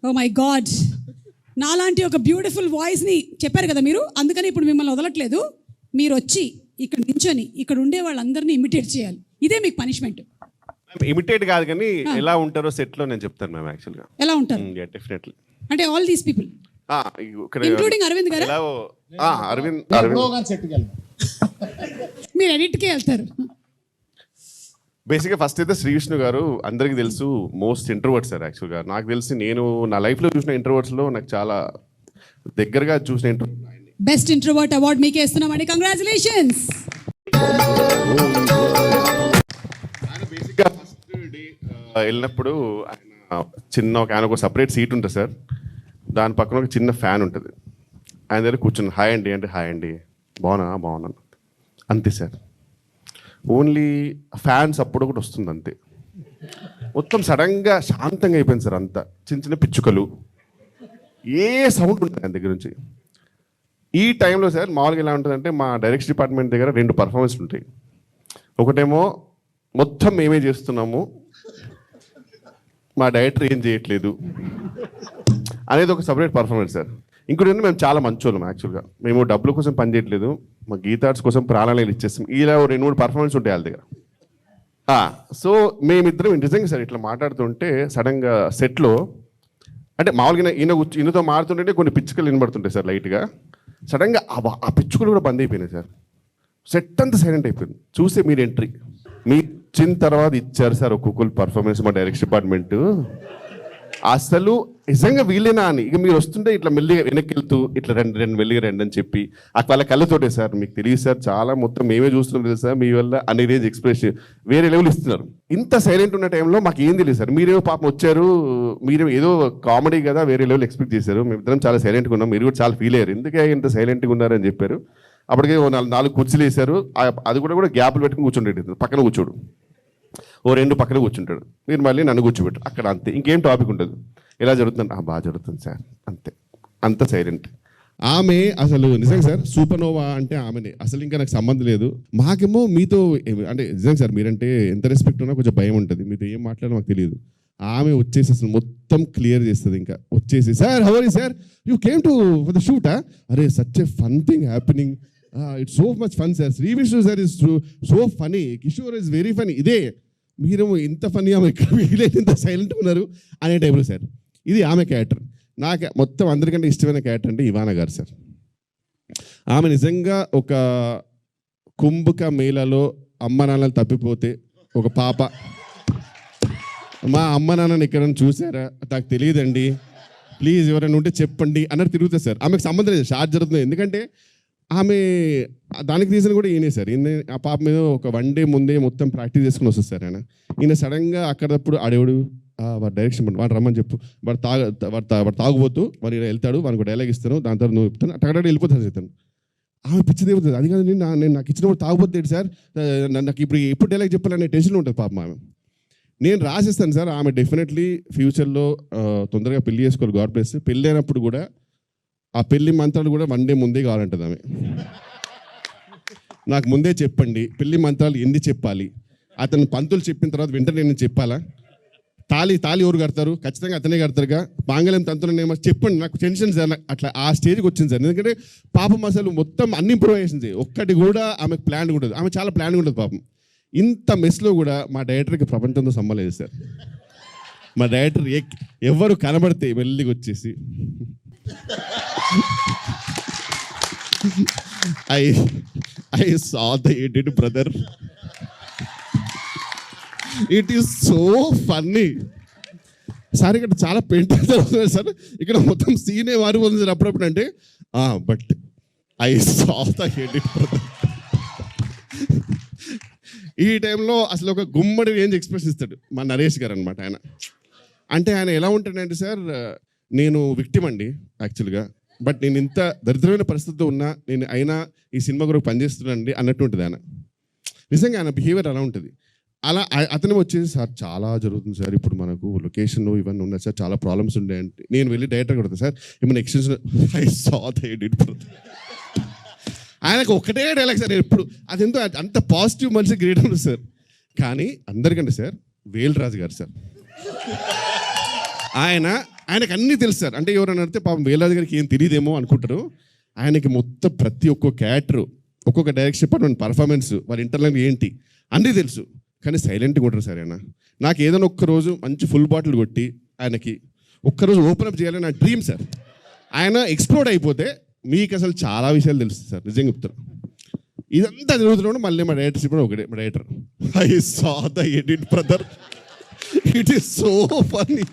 Oh my God, నాలాంటి ఒక beautiful వాయిస్ని చెప్పారు కదా మీరు, అందుకని ఇప్పుడు మిమ్మల్ని వదలట్లేదు. మీరు వచ్చి ఇక్కడ నించొని ఇక్కడ ఉండే వాళ్ళందరినీ ఇమిటేట్ చేయాలి. ఇదే మీకు పనిష్మెంట్. ఇమిటేట్ కాదు కానీ ఎలా ఉంటారో సెట్ లో నేను చెప్తాను మ్యామ్. యాక్చువల్గా ఎలా ఉంటారు డెఫినెట్లీ అంటే all these people including Arvind garu. Arvind మీరు ఎడిట్కే వెళ్తారు. బేసిక్గా ఫస్ట్ అయితే శ్రీ విష్ణు గారు అందరికీ తెలుసు మోస్ట్ ఇంట్రోవర్ట్ సార్. యాక్చువల్గా నాకు తెలిసి నేను నా లైఫ్లో చూసిన ఇంట్రోవర్ట్స్లో నాకు చాలా దగ్గరగా చూసిన బెస్ట్ ఇంట్రోవర్ట్ అవార్డ్ మీకే ఇస్తున్నామండి. కంగ్రాచులేషన్స్. బేసిక్గా ఫస్ట్ డే వెళ్ళినప్పుడు ఆయన ఒక సపరేట్ సీట్ ఉంటుంది సార్. దాని పక్కన ఒక చిన్న ఫ్యాన్ ఉంటుంది. ఆయన దగ్గర కూర్చుని హాయ్ అండి అంటే హాయ్ అండి, బాగున్నాను అంతే సార్. ఓన్లీ ఫ్యాన్స్ అప్పుడు ఒకటి వస్తుంది అంతే. మొత్తం సడన్గా శాంతంగా అయిపోయింది సార్. అంతా చిన్న చిన్న పిచ్చుకలు, ఏ సౌండ్ ఉంటుంది ఆయన దగ్గర నుంచి. ఈ టైంలో సార్ మామూలుగా ఎలా ఉంటుందంటే మా డైరెక్షన్ డిపార్ట్మెంట్ దగ్గర 2 పర్ఫార్మెన్స్లు ఉంటాయి. ఒకటేమో మొత్తం మేమే చేస్తున్నాము, మా డైరెక్టర్ ఏం చేయట్లేదు అనేది ఒక సపరేట్ పర్ఫార్మెన్స్ సార్. ఇంకోటి మేము చాలా మంచోళ్ళం. యాక్చువల్గా మేము డబ్బుల కోసం పని చేయట్లేదు, మా గీతార్ట్స్ కోసం ప్రాణాలు ఇచ్చేస్తాం. ఇలా 2-3 పర్ఫార్మెన్స్ ఉంటాయి వాళ్ళ దగ్గర. సో మేమిద్దరం నిజంగా సార్ ఇట్లా మాట్లాడుతుంటే సడన్గా సెట్లో అంటే మామూలుగా ఈయనతో మారుతుంటే కొన్ని పిచ్చుకలు వినబడుతుంటాయి సార్ లైట్గా. సడన్గా ఆ పిచ్చుకలు కూడా బంద్ అయిపోయినాయి సార్. సెట్ అంతా సైలెంట్ అయిపోయింది. చూస్తే మీరు ఎంట్రీ మీ ఇచ్చిన తర్వాత ఇచ్చారు సార్ ఒక్కొక్కరు పర్ఫార్మెన్స్ మా డైరెక్షన్ డిపార్ట్మెంట్. అసలు నిజంగా వీలేనా అని ఇక మీరు వస్తుంటే ఇట్లా మెల్లిగా వెనక్కి వెళ్తూ ఇట్లా రెండు మెల్లిగా రండి అని చెప్పి వాళ్ళ కళ్ళతోటే సార్. మీకు తెలియదు సార్, చాలా మొత్తం మేమే చూస్తున్నాం తెలుసా మీ వల్ల అనే రేంజ్ ఎక్స్ప్రెషన్ వేరే లెవెల్ ఇస్తున్నారు. ఇంత సైలెంట్ ఉన్న టైంలో మాకు ఏం తెలియదు సార్. మీరేమో పాపం వచ్చారు, మీరు ఏదో కామెడీ కదా వేరే లెవెల్ ఎక్స్పెక్ట్ చేశారు. మేమిద్దరం చాలా సైలెంట్గా ఉన్నాం, మీరు కూడా చాలా ఫీల్ అయ్యారు. ఎందుకే ఇంత సైలెంట్గా ఉన్నారని చెప్పారు. అప్పటికే 4 కుర్చీలు వేశారు. అది కూడా గ్యాప్లు పెట్టుకుని కూర్చుండేది. పక్కన కూర్చోడు, 2 పక్కన కూర్చుంటాడు. మీరు మళ్ళీ నన్ను కూర్చోబెట్టు అక్కడ అంతే. ఇంకేం టాపిక్ ఉంటుంది. ఎలా జరుగుతుంది? బాగా జరుగుతుంది సార్ అంతే. అంత సైలెంట్. ఆమె అసలు నిజంగా సార్ సూపర్నోవా అంటే ఆమెనే. అసలు ఇంకా నాకు సంబంధం లేదు. మాకేమో మీతో అంటే నిజంగా సార్ మీరంటే ఎంత రెస్పెక్ట్ ఉన్నా కొంచెం భయం ఉంటుంది. మీతో ఏం మాట్లాడో మాకు తెలియదు. ఆమె వచ్చేసి అసలు మొత్తం క్లియర్ చేస్తుంది. ఇంకా వచ్చేసి sir how are you sir, you came to for the shoot. అరే such a fun thing happening, it's so much fun sir. Shri Vishnu sir is so funny, Kishore is very funny. ఇదే మీరు ఇంత ఫన్నీ ఆమె ఇక్కడ వీలేదు, ఇంత సైలెంట్గా ఉన్నారు అనే టైంలో సార్. ఇది ఆమె క్యారెక్టర్. నాకు మొత్తం అందరికంటే ఇష్టమైన క్యారెక్టర్ అంటే ఇవానా గారు సార్. ఆమె నిజంగా ఒక కుంభక మేళలో అమ్మ నాన్నలు తప్పిపోతే ఒక పాప, మా అమ్మ నాన్నని ఎక్కడైనా చూసారా నాకు తెలియదండి, ప్లీజ్ ఎవరైనా ఉంటే చెప్పండి అన్నట్టు తిరుగుతుంది సార్. ఆమెకు సంబంధం లేదు, షార్ట్ జరుగుతుంది. ఎందుకంటే ఆమె దానికి రీజన్ కూడా ఈయనే సార్. ఈయన ఆ పాప మీద ఒక 1 డే ముందే మొత్తం ప్రాక్టీస్ చేసుకుని వస్తుంది సార్. ఈయన సడన్గా అక్కడప్పుడు ఆడేవాడు వాడు డైరెక్షన్ వాడు రమ్మని చెప్పు, వాడు తాగుపోతూ వాడు వెళ్తాడు, వానికి డైలాగ్ ఇస్తాను, దాని తర్వాత నువ్వు చెప్తాను అక్కడ వెళ్ళిపోతాను చెప్తాను. ఆమె పిచ్చిది ఏమవుతుంది. అది కాదు నేను నాకు ఇచ్చినప్పుడు తాగుపోతే సార్, నాకు ఎప్పుడు డైలాగ్ చెప్పాలనే టెన్షన్ ఉంటుంది పాపం ఆమె. నేను రాసిస్తాను సార్. ఆమె డెఫినెట్లీ ఫ్యూచర్లో తొందరగా పెళ్లి చేసుకోవాలి, గాడ్ బ్లెస్. పెళ్ళి అయినప్పుడు కూడా ఆ పెళ్లి మంత్రాలు కూడా 1 డే ముందే కావాలంటుంది ఆమె. నాకు ముందే చెప్పండి పెళ్లి మంత్రాలు ఎన్ని చెప్పాలి, అతను పంతులు చెప్పిన తర్వాత వెంటనే నేను చెప్పాలా, తాళి ఎవరు కడతారు, ఖచ్చితంగా అతనే కడతారుగా, మాంగళ్యం తంతులనేమో చెప్పండి, నాకు టెన్షన్ సార్. అట్లా ఆ స్టేజ్కి వచ్చింది సార్. ఎందుకంటే పాపం అసలు మొత్తం అన్ని ఇంప్రూవైజేషన్స్, ఒక్కటి కూడా ఆమెకు ప్లాన్ ఉంటుంది. ఆమె చాలా ప్లాన్ ఉంటుంది పాపం. ఇంత మెస్లో కూడా మా డైరెక్టర్కి ప్రపంచంతో సంబంధం లేదు సార్. మా డైరెక్టర్ ఎవరు కనబడితే మెల్లిగా వచ్చేసి I saw the edit brother. It is so funny. Sir ఇక్కడ చాలా పెయింట్ అవుతుంది సార్. ఇక్కడ మొత్తం సీనే మారిపోతుంది సార్ అప్పుడప్పుడు. అంటే but I saw the edit brother. ఈ టైంలో అసలు ఒక గుమ్మడి రేంజ్ ఎక్స్ప్రెషన్ ఇస్తాడు మా నరేష్ గారు అనమాట. అంటే ఆయన ఎలా ఉంటాడంటే సార్, నేను విక్టిమ్ అండి యాక్చువల్గా, బట్ నేను ఇంత దరిద్రమైన పరిస్థితితో ఉన్నా నేను అయినా ఈ సినిమా కొరకు పనిచేస్తున్నానండి అన్నట్టు ఉంటుంది ఆయన. నిజంగా ఆయన బిహేవియర్ అలా ఉంటుంది. అలా అతను వచ్చేసి సార్ చాలా జరుగుతుంది సార్, ఇప్పుడు మనకు లొకేషన్ ఇవన్నీ ఉన్నాయి సార్, చాలా ప్రాబ్లమ్స్ ఉండే అంటే నేను వెళ్ళి డైరెక్టర్ కొడతాను సార్, ఏమైనా extension I saw the edit. ఆయనకు ఒకటే డైలాగ్ సార్ ఎప్పుడు. అదెంతో అంత పాజిటివ్ మనిషి గ్రేట్ ఉంది సార్. కానీ అందరికంటే సార్ వేల్ రాజు గారు సార్, ఆయన ఆయనకు అన్నీ తెలుసు సార్. అంటే ఎవరైనా అడిగితే పాపం వేలాది గారికి ఏం తెలియదేమో అనుకుంటారు. ఆయనకి మొత్తం ప్రతి ఒక్క క్యారెక్టర్, ఒక్కొక్క డైరెక్షన్ డిపార్ట్మెంట్ పర్ఫార్మెన్స్, వాళ్ళ ఇంటర్నల్ ఏంటి అన్నీ తెలుసు. కానీ సైలెంట్గా ఉంటారు సార్ ఆయన. నాకు ఏదైనా ఒక్కరోజు మంచి ఫుల్ బాటిల్ కొట్టి ఆయనకి ఒక్కరోజు ఓపెన్ అప్ చేయాలని నా డ్రీమ్ సార్. ఆయన ఎక్స్ప్లోర్డ్ అయిపోతే మీకు అసలు చాలా విషయాలు తెలుస్తుంది సార్, నిజంగా చెప్తారు. ఇదంతా జరుగుతున్నాడు. మళ్ళీ మా డైరెక్టర్ చెప్పడం ఒకటే, మా director, I saw the edit brother, it is so funny.